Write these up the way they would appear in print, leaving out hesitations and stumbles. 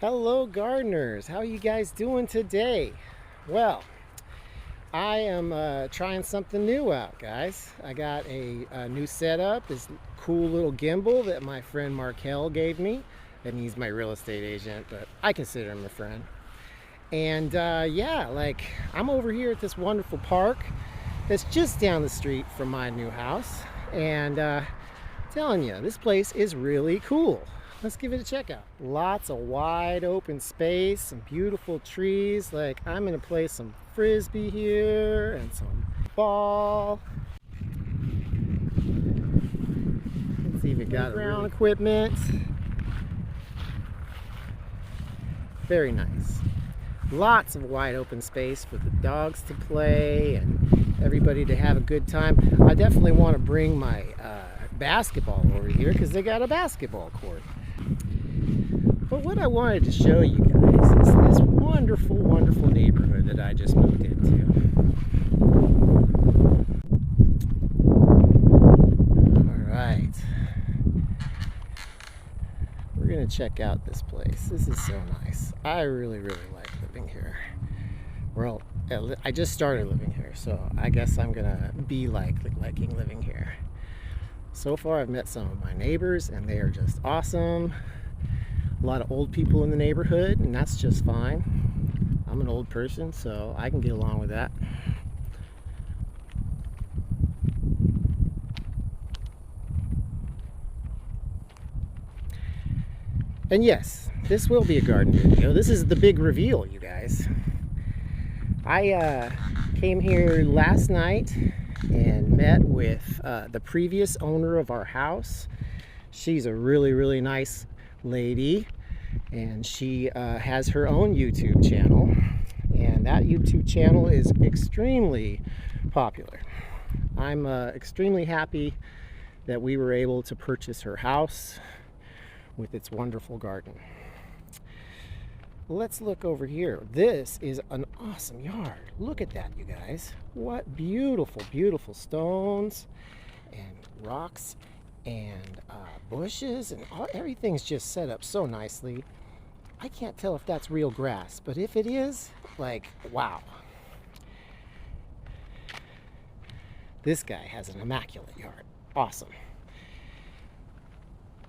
Hello gardeners, how you guys doing today? Well, I am trying something new out, guys. I got a new setup, this cool little gimbal that my friend Markel gave me, and he's my real estate agent, but I consider him a friend. And yeah, I'm over here at this wonderful park that's just down the street from my new house, and telling you, this place is really cool. Let's give it a check out. Lots of wide open space, some beautiful trees. I'm gonna play some frisbee here and some ball. Let's see if it got ground equipment. Very nice. Lots of wide open space for the dogs to play and everybody to have a good time. I definitely want to bring my basketball over here because they got a basketball court. But what I wanted to show you guys is this wonderful, wonderful neighborhood that I just moved into. All right. We're going to check out this place. This is so nice. I really, really like living here. Well, I just started living here, so I guess I'm going to be liking living here. So far, I've met some of my neighbors, and they are just awesome. A lot of old people in the neighborhood, and that's just fine. I'm an old person, so I can get along with that. And yes, this will be a garden video. This is the big reveal, you guys. I came here last night and met with the previous owner of our house. She's a really, really nice lady, and she has her own YouTube channel, and that YouTube channel is extremely popular. I'm extremely happy that we were able to purchase her house with its wonderful garden. Let's look over here. This is an awesome yard. Look at that, you guys. What beautiful, beautiful stones and rocks and bushes, and everything's just set up so nicely. I can't tell if that's real grass, but if it is, wow. This guy has an immaculate yard. Awesome.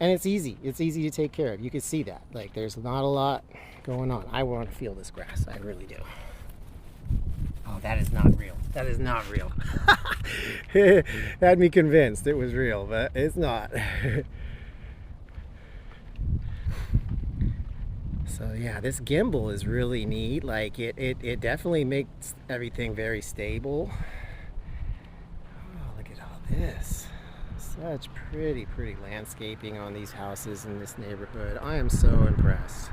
And it's easy to take care of. You can see that. There's not a lot going on. I want to feel this grass. I really do. Oh, that is not real. That is not real. Had me convinced it was real, but it's not. So yeah, this gimbal is really neat. It definitely makes everything very stable. Oh, look at all this. Such pretty landscaping on these houses in this neighborhood. I am so impressed.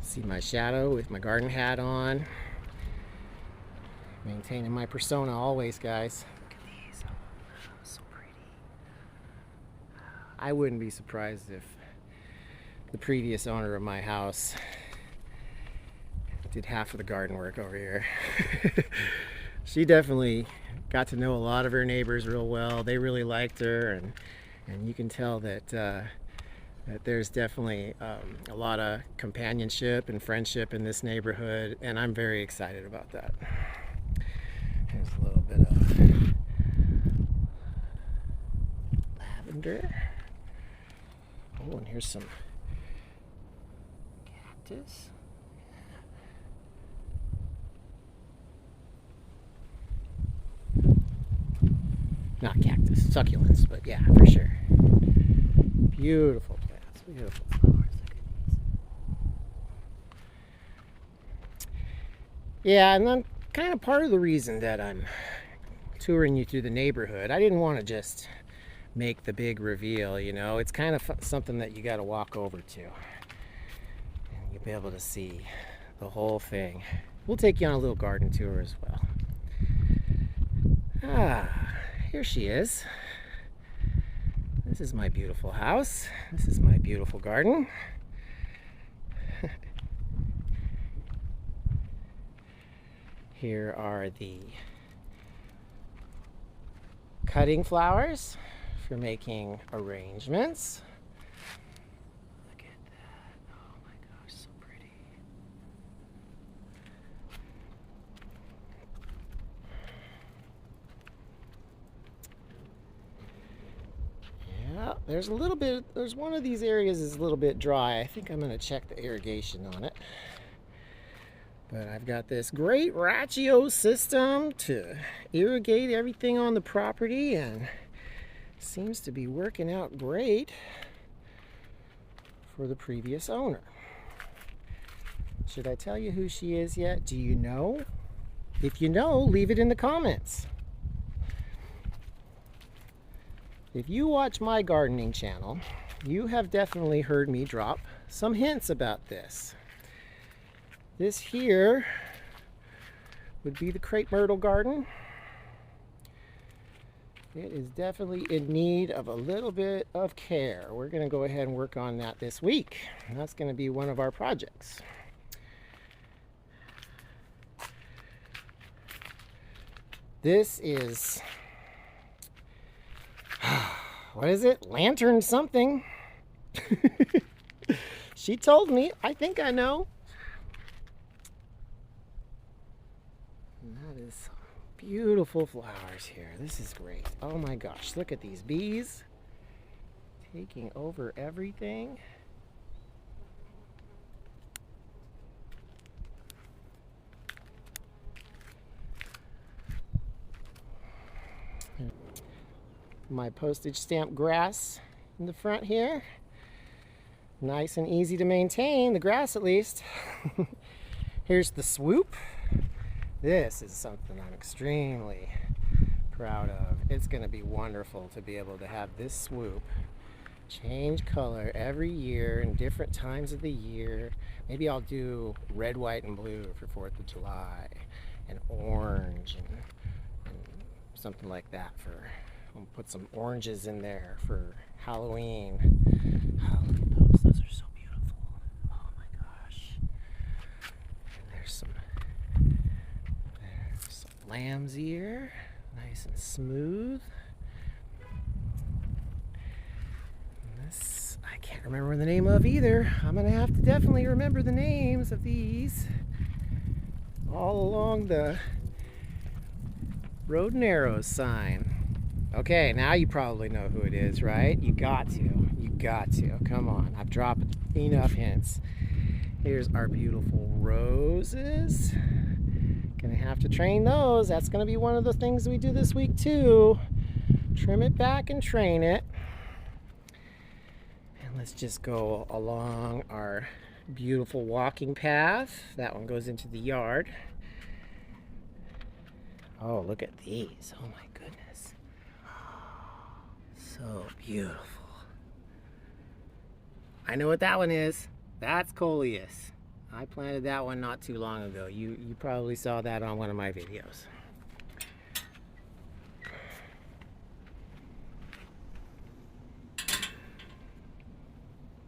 See my shadow with my garden hat on. Maintaining my persona always, guys. Look at these. Oh, so pretty. I wouldn't be surprised if the previous owner of my house did half of the garden work over here. She definitely got to know a lot of her neighbors real well. They really liked her, and you can tell that that there's definitely a lot of companionship and friendship in this neighborhood, and I'm very excited about that. Here's a little bit of lavender. Oh, and here's some cactus. Not cactus, succulents, but yeah, for sure. Beautiful plants, beautiful flowers. Look at these. Yeah, and then kind of part of the reason that I'm touring you through the neighborhood, I didn't want to just make the big reveal, you know. It's kind of something that you got to walk over to, and you'll be able to see the whole thing. We'll take you on a little garden tour as well. Here she is. This is my beautiful house. This is my beautiful garden. Here are the cutting flowers for making arrangements. Look at that. Oh my gosh, so pretty. Yeah, there's a little bit, there's one of these areas is a little bit dry. I think I'm going to check the irrigation on it. But I've got this great Rachio system to irrigate everything on the property, and seems to be working out great for the previous owner. Should I tell you who she is yet? Do you know? If you know, leave it in the comments. If you watch my gardening channel, you have definitely heard me drop some hints about this. This here would be the crepe myrtle garden. It is definitely in need of a little bit of care. We're going to go ahead and work on that this week. That's going to be one of our projects. This is, what is it? Lantern something. She told me. I think I know. And that is some beautiful flowers here. This is great. Oh my gosh, look at these bees taking over everything. My postage stamp grass in the front here. Nice and easy to maintain, the grass at least. Here's the swoop. This is something I'm extremely proud of. It's going to be wonderful to be able to have this swoop change color every year in different times of the year. Maybe I'll do red, white, and blue for 4th of July, and orange, and something like that for, I'll put some oranges in there for Halloween. Oh, look at those. Those are so beautiful. Oh my gosh. And there's some lamb's ear, nice and smooth. And this I can't remember the name of either. I'm gonna have to definitely remember the names of these all along the Road and Arrows sign. Okay, now you probably know who it is, right? You got to. You got to. Come on, I've dropped enough hints. Here's our beautiful roses. Gonna have to train those. That's gonna be one of the things we do this week too. Trim it back and train it. And let's just go along our beautiful walking path. That one goes into the yard. Oh, look at these. Oh my goodness. So beautiful. I know what that one is. That's Coleus. I planted that one not too long ago. You probably saw that on one of my videos.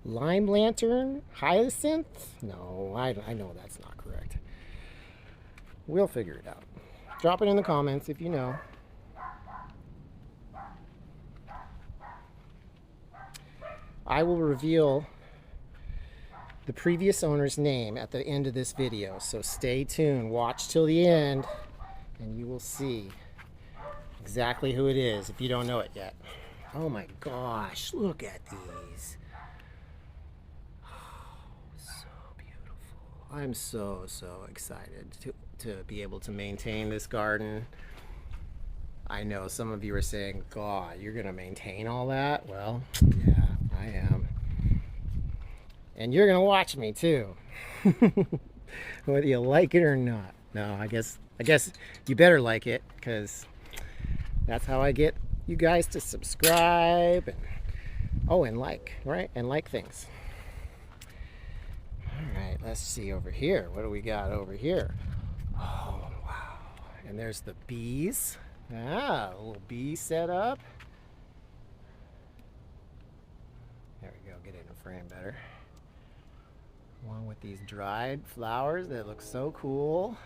Lime lantern hyacinth? No, I know that's not correct. We'll figure it out. Drop it in the comments if you know. I will reveal the previous owner's name at the end of this video, so stay tuned. Watch till the end and you will see exactly who it is if you don't know it yet. Oh my gosh, look at these. Oh, so beautiful. I'm so excited to be able to maintain this garden. I know some of you are saying, God, you're gonna maintain all that? Well, yeah, I am. And you're gonna watch me too. Whether you like it or not. No, I guess you better like it, because that's how I get you guys to subscribe and like, right? And like things. All right, let's see over here. What do we got over here? Oh, wow. And there's the bees. Ah, a little bee setup. There we go, get it in frame better. Along with these dried flowers that look so cool.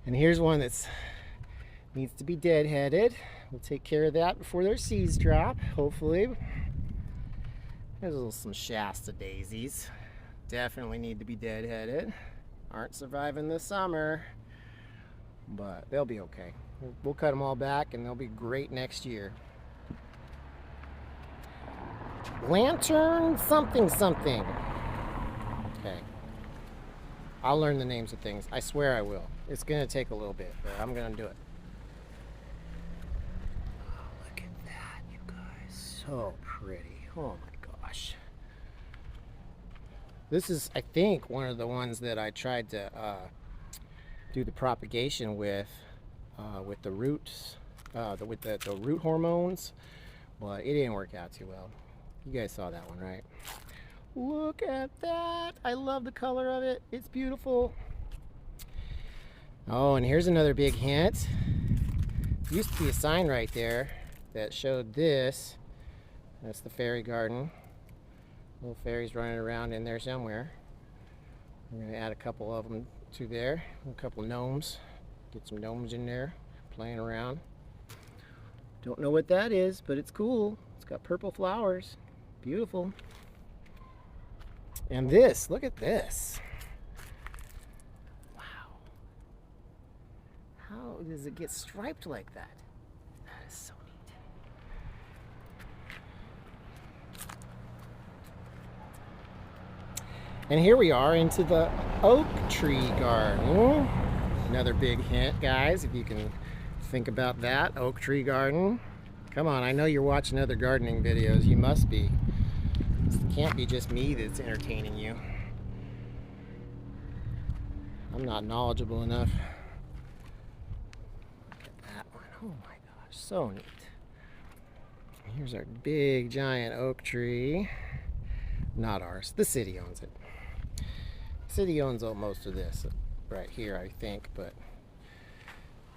And here's one that's Needs to be deadheaded. We'll take care of that before their seeds drop, hopefully. There's some Shasta daisies. Definitely need to be deadheaded. Aren't surviving the summer, but they'll be okay. We'll cut them all back and they'll be great next year. Lantern something something. Okay. I'll learn the names of things. I swear I will. It's gonna take a little bit, but I'm gonna do it. Oh, look at that, you guys. So pretty. Oh my gosh. This is, I think, one of the ones that I tried to do the propagation with the roots, with the root hormones, but it didn't work out too well. You guys saw that one, right? Look at that. I love the color of it. It's beautiful. Oh, and here's another big hint. There used to be a sign right there that showed this. That's the fairy garden. Little fairies running around in there somewhere. We're going to add a couple of them to there. A couple gnomes. Get some gnomes in there playing around. Don't know what that is, but it's cool. It's got purple flowers. Beautiful. And this, look at this. Wow. How does it get striped like that? That is so neat. And here we are into the oak tree garden. Another big hint, guys, if you can think about that. Oak tree garden. Come on, I know you're watching other gardening videos. You must be. It can't be just me that's entertaining you. I'm not knowledgeable enough. Look at that one. Oh my gosh, so neat. Here's our big giant oak tree. Not ours. The city owns it. The city owns most of this right here, I think, but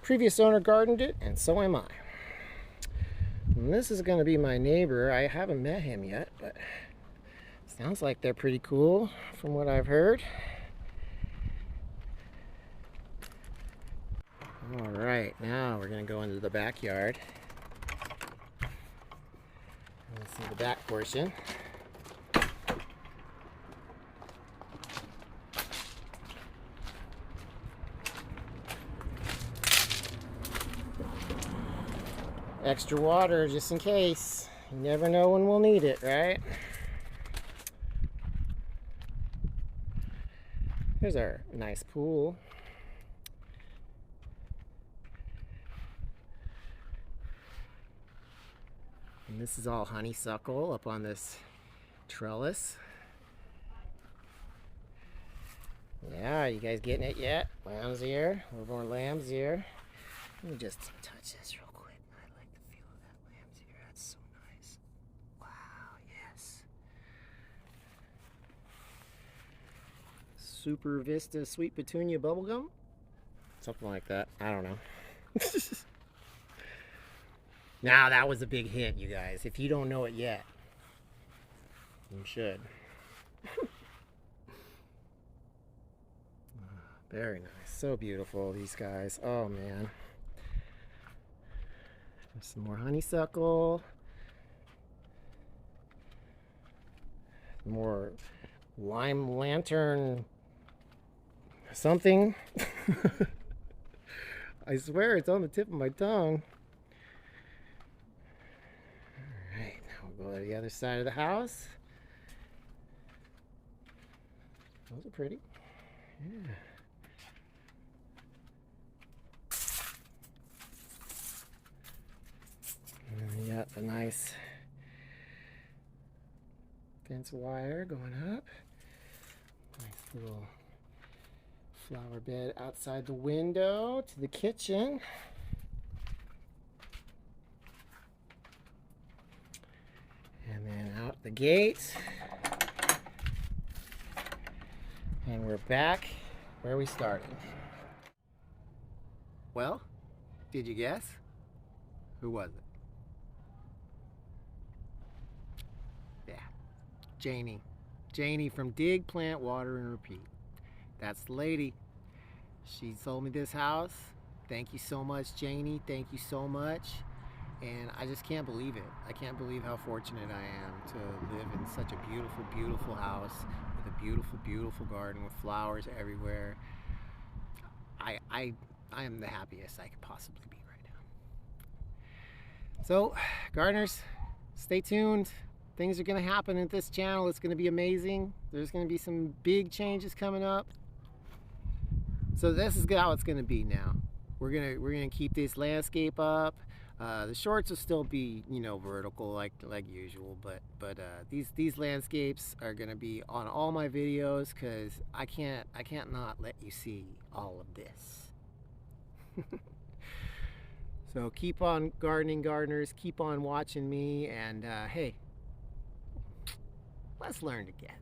previous owner gardened it, and so am I. And this is going to be my neighbor. I haven't met him yet, but sounds like they're pretty cool from what I've heard. All right, now we're going to go into the backyard. Let's see the back portion. Extra water just in case. You never know when we'll need it, right? Here's our nice pool. And this is all honeysuckle up on this trellis. Yeah, you guys getting it yet? Lamb's ear. A little more lamb's ear. Let me just touch this real quick. I like the feel of that lamb's ear. That's so nice. Wow, yes. Super Vista Sweet Petunia bubblegum? Something like that. I don't know. Now that was a big hint, you guys. If you don't know it yet, you should. Very nice. So beautiful, these guys. Oh, man. There's some more honeysuckle. More lime lantern something. I swear it's on the tip of my tongue. Alright, now we'll go to the other side of the house. Those are pretty. Yeah. And then you got the nice fence wire going up. Nice little flower bed outside the window to the kitchen. And then out the gate. And we're back where we started. Well, did you guess? Who was it? Yeah, Janie. Janie from Dig, Plant, Water, and Repeat. That's the lady. She sold me this house Thank you so much, Janie. Thank you so much. And I just can't believe it. I can't believe how fortunate I am to live in such a beautiful, beautiful house with a beautiful, beautiful garden with flowers everywhere. I am the happiest I could possibly be right now. So, gardeners, stay tuned. Things are going to happen at this channel. It's going to be amazing. There's going to be some big changes coming up. So this is how it's going to be now. We're gonna keep this landscape up. The shorts will still be, you know, vertical like usual, but these landscapes are gonna be on all my videos because I can't not let you see all of this. So keep on gardening, gardeners. Keep on watching me, and hey, let's learn together.